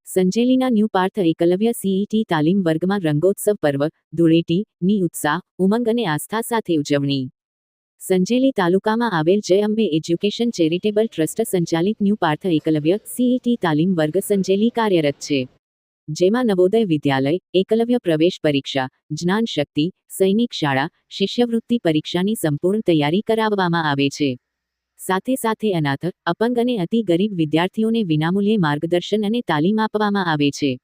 સંજેલીના new Parth Eklavya CET તાલીમ વર્ગમાં રંગોત્સવ પર્વ ધૂળેટીની ઉત્સાહ, ઉમંગ અને આસ્થા સાથે ઉજવણી. સંજેલી તાલુકામાં આવેલ જય અંબે એજ્યુકેશન ચેરિટેબલ ટ્રસ્ટ સંચાલિત ન્યૂ પાર્થ એકલવ્ય સીઈટી તાલીમ વર્ગ સંજેલી કાર્યરત છે. જેમાં નવોદય વિદ્યાલય, એકલવ્ય પ્રવેશ પરીક્ષા, જ્ઞાન શક્તિ, સૈનિક શાળા, શિષ્યવૃત્તિ પરીક્ષાની સંપૂર્ણ તૈયારી કરાવવામાં આવે છે. સાથે સાથે અનાથ, અપંગ અને અતિ ગરીબ વિદ્યાર્થીઓને વિનામૂલ્યે માર્ગદર્શન અને તાલીમ આપવામાં આવે છે.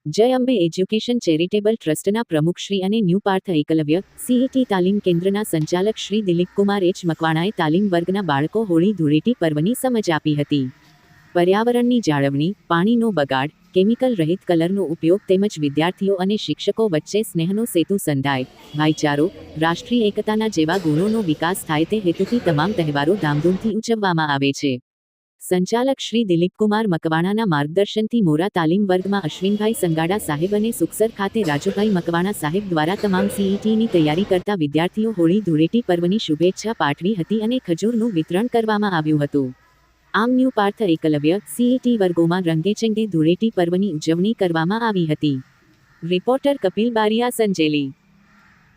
જય અંબે એજ્યુકેશન ચેરિટેબલ ટ્રસ્ટના પ્રમુખ શ્રી અને ન્યૂ પાર્થ એકલવ્ય સીઈટી તાલીમ કેન્દ્રના સંચાલક શ્રી દિલીપકુમાર એચ મકવાણાએ તાલીમ વર્ગના બાળકો હોળી ધૂળેટી પર્વની સમજ આપી હતી. પર્યાવરણની જાળવણી, પાણીનો બગાડ, કેમિકલ રહિત કલરનો ઉપયોગ તેમજ વિદ્યાર્થીઓ અને શિક્ષકો વચ્ચે સ્નેહનો સેતુ સંધાય, ભાઈચારો, રાષ્ટ્રીય એકતાના જેવા ગુણોનો વિકાસ થાય તે હેતુથી તમામ તહેવારો ધામધૂમથી ઉજવવામાં આવે છે. સંચાલક શ્રી દિલીપકુમાર મકવાણાના માર્ગદર્શનથી મોરા તાલીમ વર્ગમાં અશ્વિનભાઈ સંગાડા સાહેબ અને સુખસર ખાતે રાજુભાઈ મકવાણા સાહેબ દ્વારા તમામ સીઈટીની તૈયારી કરતા વિદ્યાર્થીઓ હોળી ધૂળેટી પર્વની શુભેચ્છા પાઠવી હતી અને ખજૂરનું વિતરણ કરવામાં આવ્યું હતું. આમ ન્યૂ પાર્થ એકલવ્ય સીઈટી વર્ગોમાં રંગેચંગે ધૂળેટી પર્વની ઉજવણી કરવામાં આવી હતી. રિપોર્ટર કપિલ બારિયા, સંજેલી.